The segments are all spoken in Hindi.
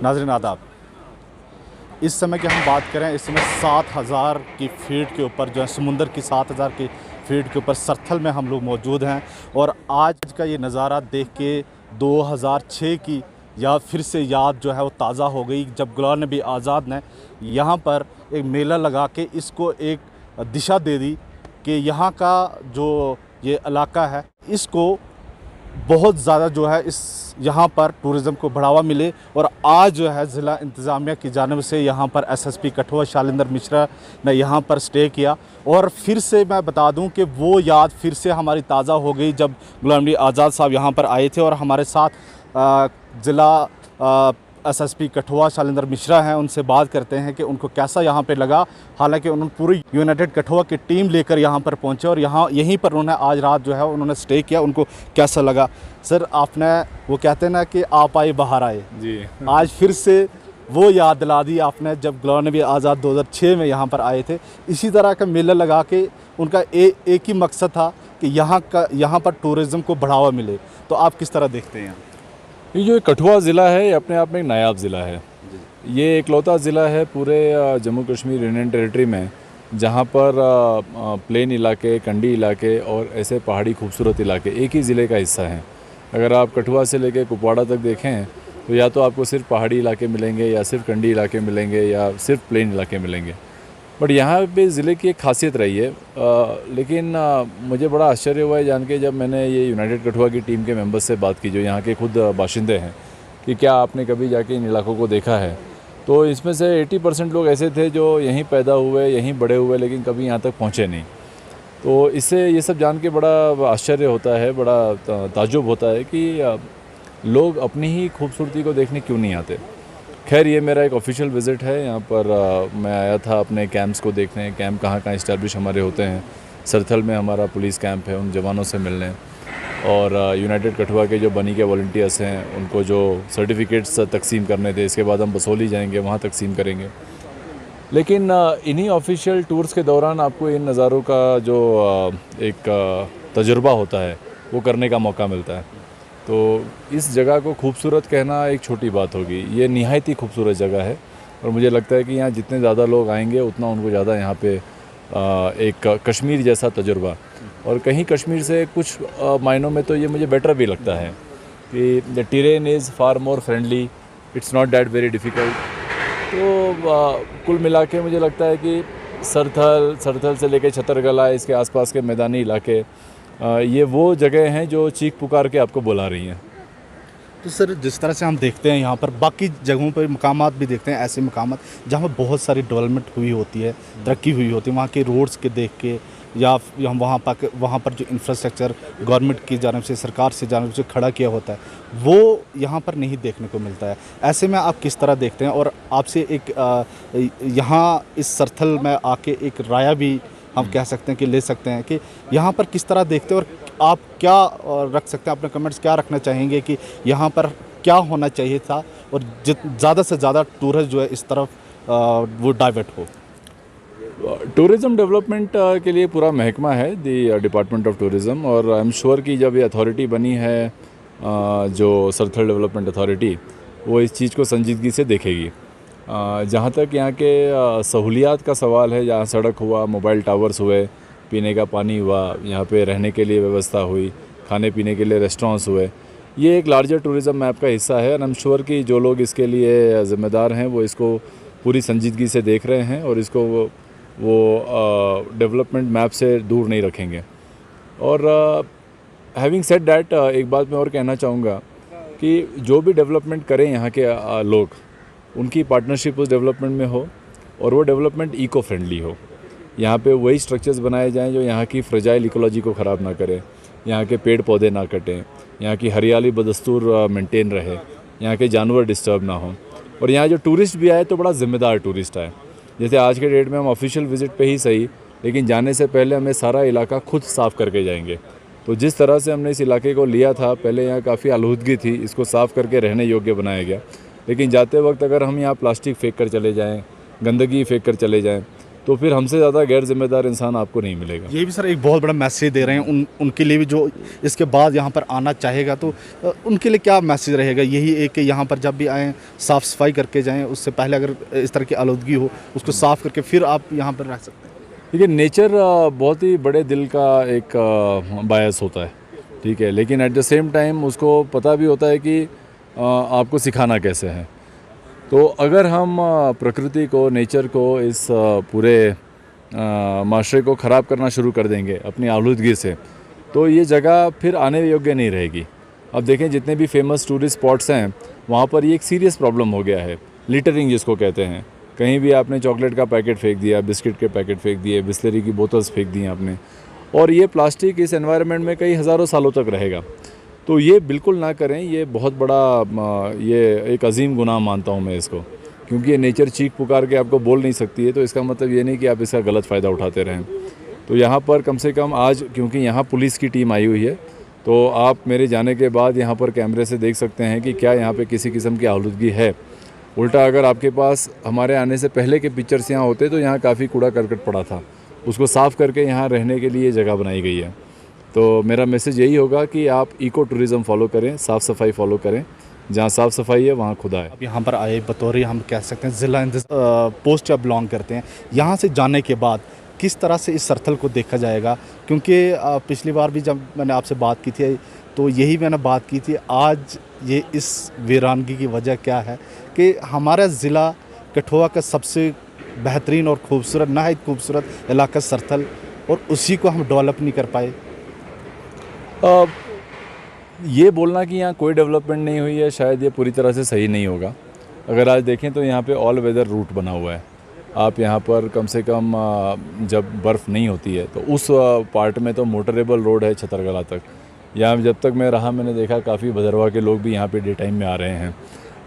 नाज़रीन आदाब। इस समय की हम बात करें, इस समय 7,000 की फीट के ऊपर जो है समुंदर की 7,000 की फीट के ऊपर सरथल में हम लोग मौजूद हैं। और आज का ये नज़ारा देख के 2006 की याद फिर से याद जो है वो ताज़ा हो गई, जब गुलाम नबी आज़ाद ने यहाँ पर एक मेला लगा के इसको एक दिशा दे दी कि यहाँ का जो ये इलाका है इसको बहुत ज़्यादा जो है इस यहाँ पर टूरिज़म को बढ़ावा मिले। और आज जो है ज़िला इंतज़ामिया की जानिब से यहाँ पर एसएसपी कठुआ शैलेंद्र मिश्रा ने यहाँ पर स्टे किया। और फिर से मैं बता दूं कि वो याद फिर से हमारी ताज़ा हो गई जब गुलाम नबी आज़ाद साहब यहाँ पर आए थे। और हमारे साथ ज़िला एसएसपी कठुआ शैलेंद्र मिश्रा हैं, उनसे बात करते हैं कि उनको कैसा यहाँ पे लगा। हालांकि उन्होंने पूरी यूनाइटेड कठुआ की टीम लेकर यहाँ पर पहुँचे और यहीं पर उन्होंने आज रात जो है उन्होंने स्टे किया। उनको कैसा लगा? सर, आपने वो कहते हैं ना कि आप आए बाहर आए जी, आज फिर से वो याद दिला दी आपने जब गुलाम नबी आज़ाद 2006 में यहाँ पर आए थे। इसी तरह का मेला लगा के उनका एक ही मकसद था कि यहाँ पर टूरिज़म को बढ़ावा मिले। तो आप किस तरह देखते हैं? ये जो कठुआ ज़िला है ये अपने आप में एक नायाब ज़िला है। ये इकलौता ज़िला है पूरे जम्मू कश्मीर यूनियन टेरिटरी में जहाँ पर प्लेन इलाके, कंडी इलाके और ऐसे पहाड़ी खूबसूरत इलाके एक ही ज़िले का हिस्सा हैं। अगर आप कठुआ से लेकर कुपवाड़ा तक देखें तो या तो आपको सिर्फ पहाड़ी इलाके मिलेंगे या सिर्फ कंडी इलाके मिलेंगे या सिर्फ प्लेन इलाके मिलेंगे। बट यहाँ पे ज़िले की एक खासियत रही है। लेकिन मुझे बड़ा आश्चर्य हुआ है जान के जब मैंने ये यूनाइटेड कठुआ की टीम के मेंबर्स से बात की जो यहाँ के खुद बाशिंदे हैं कि क्या आपने कभी जाके इन इलाकों को देखा है। तो इसमें से 80% लोग ऐसे थे जो यहीं पैदा हुए, यहीं बड़े हुए, लेकिन कभी यहाँ तक पहुँचे नहीं। तो इससे ये सब जान के बड़ा आश्चर्य होता है, बड़ा ताज्जुब होता है कि लोग अपनी ही खूबसूरती को देखने क्यों नहीं आते। खैर, ये मेरा एक ऑफिशियल विज़िट है। यहाँ पर मैं आया था अपने कैंप्स को देखने, कैंप कहाँ कहाँ इस्टेब्लिश हमारे होते हैं। सरथल में हमारा पुलिस कैंप है, उन जवानों से मिलने, और यूनाइटेड कठुआ के जो बनी के वॉलंटियर्स हैं उनको जो सर्टिफिकेट्स तकसीम करने थे। इसके बाद हम बसोली जाएंगे, वहाँ तकसीम करेंगे। लेकिन इन्हीं ऑफिशियल टूर्स के दौरान आपको इन नज़ारों का जो एक तजुर्बा होता है वो करने का मौका मिलता है। तो इस जगह को खूबसूरत कहना एक छोटी बात होगी, ये निहायत ही खूबसूरत जगह है। और मुझे लगता है कि यहाँ जितने ज़्यादा लोग आएंगे उतना उनको ज़्यादा यहाँ पे एक कश्मीर जैसा तजुर्बा, और कहीं कश्मीर से कुछ मायनों में तो ये मुझे बेटर भी लगता है कि the terrain is far more friendly, it's not that very difficult. तो कुल मिला के मुझे लगता है कि सरथल से लेकर छतरगला, इसके आसपास के मैदानी इलाके, ये वो जगह हैं जो चीख पुकार के आपको बुला रही हैं। तो सर, जिस तरह से हम देखते हैं यहाँ पर बाकी जगहों पर मकामात भी देखते हैं, ऐसे मकामात जहाँ पर बहुत सारी डेवलपमेंट हुई होती है, तरक्की हुई होती है, वहाँ के रोड्स के देख के या हम वहाँ पर जो इंफ्रास्ट्रक्चर गवर्नमेंट की जानिब से, सरकार से जानिब से खड़ा किया होता है, वो यहाँ पर नहीं देखने को मिलता है। ऐसे में आप किस तरह देखते हैं? और आपसे एक यहाँ इस सरथल में आके एक राय भी हम कह सकते हैं कि ले सकते हैं कि यहाँ पर किस तरह देखते हैं, और आप क्या रख सकते हैं, अपने कमेंट्स क्या रखना चाहेंगे कि यहाँ पर क्या होना चाहिए था और ज़्यादा से ज़्यादा टूरिस्ट जो है इस तरफ वो डाइवर्ट हो? टूरिज़म डेवलपमेंट के लिए पूरा महकमा है दी डिपार्टमेंट ऑफ टूरिज़म, और आई एम श्योर कि जब ये अथॉरिटी बनी है जो सरथल डेवलपमेंट अथॉरिटी, वो इस चीज़ को संजीदगी से देखेगी। जहाँ तक यहाँ के सहूलियात का सवाल है, जहाँ सड़क हुआ, मोबाइल टावर्स हुए, पीने का पानी हुआ, यहाँ पे रहने के लिए व्यवस्था हुई, खाने पीने के लिए रेस्टोरेंट्स हुए, ये एक लार्जर टूरिज़म मैप का हिस्सा है। और आई एम श्योर कि जो लोग इसके लिए ज़िम्मेदार हैं वो इसको पूरी संजीदगी से देख रहे हैं और इसको वो डेवलपमेंट मैप से दूर नहीं रखेंगे। और हैविंग सेड दैट, एक बात मैं और कहना चाहूँगा कि जो भी डेवलपमेंट करें यहाँ के लोग, उनकी पार्टनरशिप उस डेवलपमेंट में हो और वो डेवलपमेंट इको फ्रेंडली हो। यहाँ पे वही स्ट्रक्चर्स बनाए जाएं जो यहाँ की फ्रेजाइल इकोलॉजी को ख़राब ना करें, यहाँ के पेड़ पौधे ना कटें, यहाँ की हरियाली बदस्तूर मेंटेन रहे, यहाँ के जानवर डिस्टर्ब ना हों, और यहाँ जो टूरिस्ट भी आए तो बड़ा ज़िम्मेदार टूरिस्ट आए। जैसे आज के डेट में हम ऑफिशियल विज़िट पे ही सही, लेकिन जाने से पहले हमें सारा इलाका खुद साफ़ करके जाएंगे। तो जिस तरह से हमने इस इलाके को लिया था, पहले यहाँ काफ़ी आलूदगी थी, इसको साफ़ करके रहने योग्य बनाया गया। लेकिन जाते वक्त अगर हम यहाँ प्लास्टिक फेंक कर चले जाएँ, गंदगी फेंक कर चले जाएँ, तो फिर हमसे ज़्यादा गैर जिम्मेदार इंसान आपको नहीं मिलेगा। ये भी सर एक बहुत बड़ा मैसेज दे रहे हैं उनके लिए भी जो इसके बाद यहाँ पर आना चाहेगा, तो उनके लिए क्या मैसेज रहेगा? यही एक कि यहाँ पर जब भी आएँ साफ़ सफाई करके जाएँ, उससे पहले अगर इस तरह की आलूदगी हो उसको साफ़ करके फिर आप यहाँ पर रह सकते हैं। देखिए, नेचर बहुत ही बड़े दिल का एक बायस होता है, ठीक है, लेकिन एट द सेम टाइम उसको पता भी होता है कि आपको सिखाना कैसे है। तो अगर हम प्रकृति को, नेचर को, इस पूरे माशरे को ख़राब करना शुरू कर देंगे अपनी आलूदगी से, तो ये जगह फिर आने योग्य नहीं रहेगी। अब देखें, जितने भी फेमस टूरिस्ट स्पॉट्स हैं वहाँ पर ये एक सीरियस प्रॉब्लम हो गया है, लिटरिंग जिसको कहते हैं। कहीं भी आपने चॉकलेट का पैकेट फेंक दिया, बिस्किट के पैकेट फेंक दिए, बिस्लरी की बोतल्स फेंक दी आपने, और ये प्लास्टिक इस एनवायरनमेंट में कई हज़ारों सालों तक रहेगा। तो ये बिल्कुल ना करें, ये बहुत बड़ा ये एक अजीम गुनाह मानता हूँ मैं इसको, क्योंकि ये नेचर चीख पुकार के आपको बोल नहीं सकती है, तो इसका मतलब ये नहीं कि आप इसका गलत फ़ायदा उठाते रहें। तो यहाँ पर कम से कम आज, क्योंकि यहाँ पुलिस की टीम आई हुई है, तो आप मेरे जाने के बाद यहाँ पर कैमरे से देख सकते हैं कि क्या यहाँ पे किसी किस्म की आलूदगी है। उल्टा अगर आपके पास हमारे आने से पहले के पिक्चर्स यहाँ होते तो यहाँ काफ़ी कूड़ा करकट पड़ा था, उसको साफ़ करके यहाँ रहने के लिए जगह बनाई गई है। तो मेरा मैसेज यही होगा कि आप इको टूरिज़म फॉलो करें, साफ़ सफाई फॉलो करें, जहाँ साफ़ सफाई है वहाँ खुदा है। अब यहाँ पर आए बतौर हम कह सकते हैं ज़िला पोस्ट आप बिलोंग करते हैं, यहाँ से जाने के बाद किस तरह से इस सरथल को देखा जाएगा? क्योंकि पिछली बार भी जब मैंने आपसे बात की थी तो यही मैंने बात की थी, आज ये इस वीरानगी की वजह क्या है कि हमारा ज़िला कठुआ का सबसे बेहतरीन और खूबसूरत, नहायत खूबसूरत इलाका सरथल, और उसी को हम डेवलप नहीं कर पाए। ये बोलना कि यहाँ कोई डेवलपमेंट नहीं हुई है, शायद ये पूरी तरह से सही नहीं होगा। अगर आज देखें तो यहाँ पे ऑल वेदर रूट बना हुआ है। आप यहाँ पर कम से कम जब बर्फ़ नहीं होती है तो उस पार्ट में तो मोटरेबल रोड है छतरगला तक। यहाँ जब तक मैं रहा मैंने देखा काफ़ी भदरवा के लोग भी यहाँ पे डे टाइम में आ रहे हैं।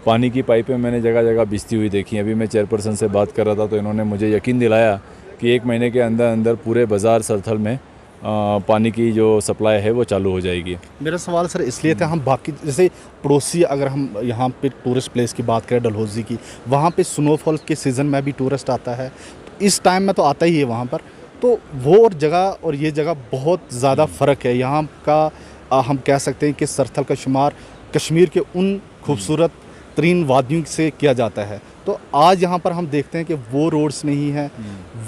पानी की पाइपें मैंने जगह जगह बिछती हुई देखी। अभी मैं चेयरपर्सन से बात कर रहा था तो इन्होंने मुझे यकीन दिलाया कि 1 महीने के अंदर अंदर पूरे बाज़ार सरथल में पानी की जो सप्लाई है वो चालू हो जाएगी। मेरा सवाल सर इसलिए था, हम बाकी जैसे पड़ोसी, अगर हम यहाँ पे टूरिस्ट प्लेस की बात करें डलहौजी की, वहाँ पे स्नोफॉल के सीज़न में भी टूरिस्ट आता है, तो इस टाइम में तो आता ही है वहाँ पर, तो वो और जगह और ये जगह बहुत ज़्यादा फ़र्क है। यहाँ का हम कह सकते हैं कि सरथल का शुमार कश्मीर के उन खूबसूरत तरीन वादियों से किया जाता है, तो आज यहाँ पर हम देखते हैं कि वो रोड्स नहीं है,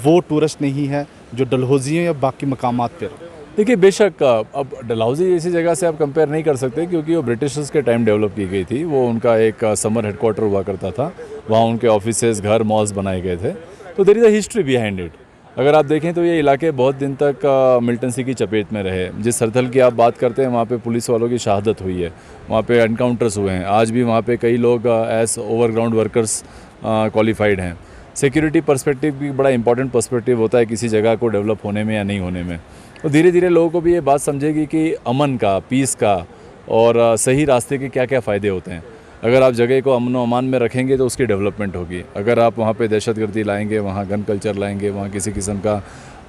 वो टूरिस्ट नहीं है जो डलहौजी या बाकी मकामात पर। देखिए, बेशक अब डलहौजी जैसी जगह से आप कंपेयर नहीं कर सकते क्योंकि वो ब्रिटिशर्स के टाइम डेवलप की गई थी। वो उनका एक समर हेडक्वार्टर हुआ करता था, वहाँ उनके ऑफिसेज, घर, मॉल्स बनाए गए थे, तो there is a history behind it. अगर आप देखें तो ये इलाके बहुत दिन तक मिलिटेंसी की चपेट में रहे। जिस सरथल की आप बात करते हैं वहाँ पे पुलिस वालों की शहादत हुई है, वहाँ पे एनकाउंटर्स हुए हैं, आज भी वहाँ पे कई लोग एज ओवरग्राउंड वर्कर्स क्वालिफाइड हैं। सिक्योरिटी पर्सपेक्टिव भी बड़ा इंपॉर्टेंट पर्सपेक्टिव होता है किसी जगह को डेवलप होने में या नहीं होने में। तो धीरे धीरे लोगों को भी ये बात समझेगी कि अमन का, पीस का और सही रास्ते के क्या क्या फ़ायदे होते हैं। अगर आप जगह को अमन व अमान में रखेंगे तो उसकी डेवलपमेंट होगी। अगर आप वहाँ पे दहशतगर्दी लाएंगे, वहाँ गन कल्चर लाएंगे, वहाँ किसी किस्म का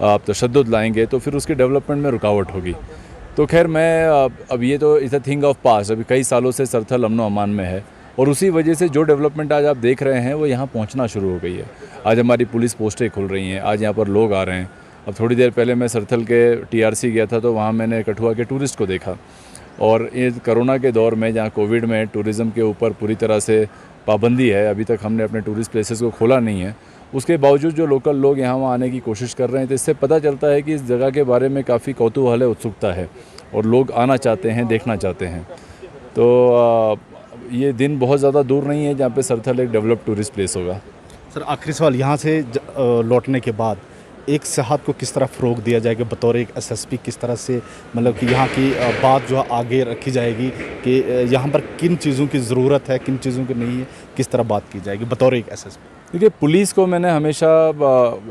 आप तशद्दुद लाएंगे तो फिर उसकी डेवलपमेंट में रुकावट होगी। तो खैर मैं अब ये तो is a thing of past. अभी कई सालों से सरथल अमन व अमान में है और उसी वजह से जो डेवलपमेंट आज आप देख रहे हैं वो यहाँ पहुँचना शुरू हो गई है। आज हमारी पुलिस पोस्टें खुल रही हैं, आज यहाँ पर लोग आ रहे हैं। अब थोड़ी देर पहले मैं सरथल के TRC गया था तो वहाँ मैंने कठुआ के टूरिस्ट को देखा, और ये कोरोना के दौर में जहाँ कोविड में टूरिज़म के ऊपर पूरी तरह से पाबंदी है, अभी तक हमने अपने टूरिस्ट प्लेसेस को खोला नहीं है, उसके बावजूद जो लोकल लोग यहाँ वहाँ आने की कोशिश कर रहे हैं, तो इससे पता चलता है कि इस जगह के बारे में काफ़ी कौतूहल है, उत्सुकता है और लोग आना चाहते हैं, देखना चाहते हैं। तो ये दिन बहुत ज़्यादा दूर नहीं है जहाँ पे सरथल एक डेवलप टूरिस्ट प्लेस होगा। सर आखिरी सवाल, यहाँ से लौटने के बाद एक सेहत को किस तरह फ़रोग दिया जाएगा बतौर एक SSP? किस तरह से मतलब कि यहाँ की बात जो है आगे रखी जाएगी कि यहाँ पर किन चीज़ों की ज़रूरत है, किन चीज़ों की नहीं है, किस तरह बात की जाएगी बतौर एक SSP? देखिए, पुलिस को मैंने हमेशा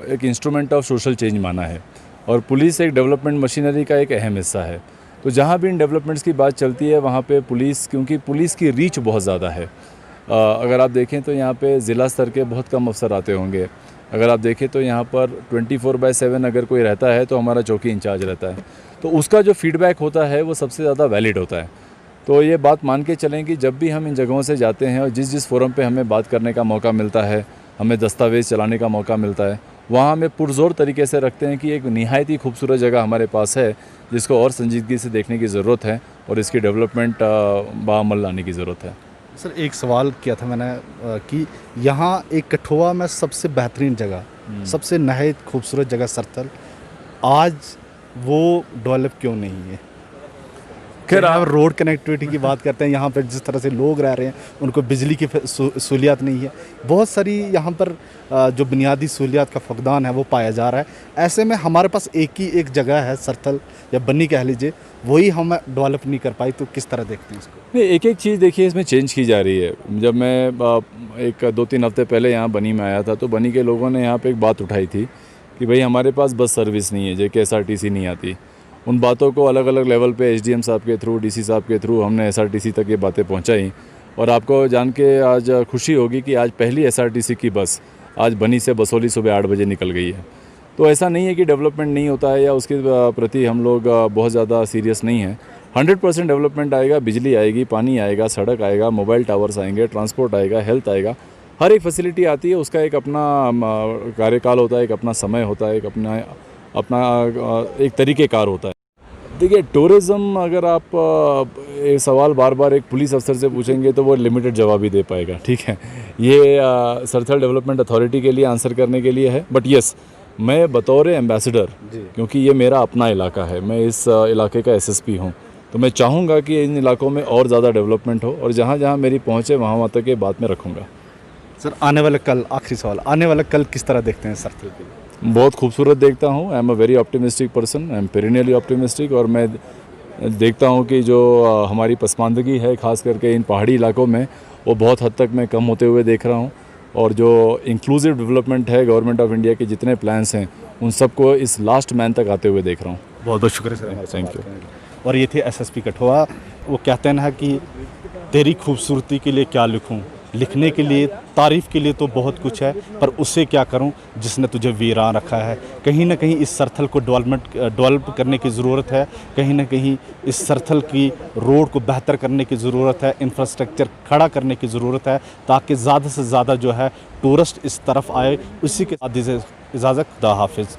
एक इंस्ट्रूमेंट ऑफ सोशल चेंज माना है और पुलिस एक डेवलपमेंट मशीनरी का एक अहम हिस्सा है। तो जहाँ भी इन डेवलपमेंट्स की बात चलती है वहाँ पे पुलिस, क्योंकि पुलिस की रीच बहुत ज़्यादा है। अगर आप देखें तो यहाँ पे ज़िला स्तर के बहुत कम अफसर आते होंगे। अगर आप देखें तो यहाँ पर 24/7 अगर कोई रहता है तो हमारा चौकी इंचार्ज रहता है, तो उसका जो फीडबैक होता है वो सबसे ज़्यादा वैलिड होता है। तो ये बात मान के चलें कि जब भी हम इन जगहों से जाते हैं और जिस जिस फोरम पे हमें बात करने का मौका मिलता है, हमें दस्तावेज़ चलाने का मौका मिलता है, वहाँ हमें पुरजोर तरीके से रखते हैं कि एक निहायत ही खूबसूरत जगह हमारे पास है जिसको और संजीदगी से देखने की ज़रूरत है और इसकी डेवलपमेंट बाअमल लाने की ज़रूरत है। सर एक सवाल किया था मैंने कि यहाँ एक कठुआ में सबसे बेहतरीन जगह, सबसे नहायत खूबसूरत जगह सरथल, आज वो डेवलप क्यों नहीं है? खैर आप रोड कनेक्टिविटी की बात करते हैं, यहाँ पर जिस तरह से लोग रह रहे हैं उनको बिजली की सहूलियत नहीं है, बहुत सारी यहाँ पर जो बुनियादी सहूलियत का फकदान है वो पाया जा रहा है। ऐसे में हमारे पास एक जगह है सरथल या बन्नी कह लीजिए, वही हम डेवलप नहीं कर पाई, तो किस तरह देखते हैं इसको? नहीं, एक एक चीज़ देखिए इसमें चेंज की जा रही है। जब मैं एक 2-3 हफ्ते पहले यहाँ बनी में आया था तो बनी के लोगों ने यहाँ पे एक बात उठाई थी कि भाई हमारे पास बस सर्विस नहीं है, जो कि SRTC नहीं आती। उन बातों को अलग अलग लेवल पे SDM साहब के थ्रू, DC साहब के थ्रू हमने SRTC तक ये बातें पहुँचाई और आपको जान के आज खुशी होगी कि आज पहली SRTC की बस आज बनी से बसोली सुबह 8 बजे निकल गई है। तो ऐसा नहीं है कि डेवलपमेंट नहीं होता है या उसके प्रति हम लोग बहुत ज़्यादा सीरियस नहीं हैं। 100% डेवलपमेंट आएगा, बिजली आएगी, पानी आएगा, सड़क आएगा, मोबाइल टावर्स आएंगे, ट्रांसपोर्ट आएगा, हेल्थ आएगा, हर एक फैसिलिटी आती है। उसका एक अपना कार्यकाल होता है, एक अपना समय होता है, एक अपना एक तरीक़ेकार होता है। देखिए टूरिज़्म अगर आप ये सवाल बार बार एक पुलिस अफसर से पूछेंगे तो वो लिमिटेड जवाब ही दे पाएगा, ठीक है। ये सरथल डेवलपमेंट अथॉरिटी के लिए आंसर करने के लिए है, बट येस मैं बतौर एम्बेसडर, क्योंकि ये मेरा अपना इलाका है, मैं इस इलाके का SSP हूँ, तो मैं चाहूँगा कि इन इलाकों में और ज़्यादा डेवलपमेंट हो और जहाँ जहाँ मेरी पहुँच है वहाँ तक ये बात में रखूँगा। सर आने वाला कल, आखिरी सवाल, आने वाला कल किस तरह देखते हैं सरथल के लिए? बहुत खूबसूरत देखता हूँ। I am a very optimistic person, I am perennially optimistic, और मैं देखता हूँ कि जो हमारी पसमानदगी है ख़ास करके इन पहाड़ी इलाकों में वो बहुत हद तक मैं कम होते हुए देख रहा हूँ, और जो इंक्लूसिव डेवलपमेंट है गवर्नमेंट ऑफ इंडिया के जितने प्लान्स हैं उन सबको इस लास्ट मैन तक आते हुए देख रहा हूँ। बहुत बहुत शुक्रिया सर, थैंक यू। और ये थे SSP कठुआ। वो कहते हैं ना कि तेरी खूबसूरती के लिए क्या लिखूं, लिखने के लिए, तारीफ़ के लिए तो बहुत कुछ है, पर उससे क्या करूं जिसने तुझे वीरान रखा है। कहीं ना कहीं इस सरथल को डेवलप करने की ज़रूरत है, कहीं ना कहीं इस सरथल की रोड को बेहतर करने की ज़रूरत है, इंफ्रास्ट्रक्चर खड़ा करने की ज़रूरत है, ताकि ज़्यादा से ज़्यादा जो है टूरिस्ट इस तरफ आए। उसी के साथ इजाज़त, खुदा हाफिज़।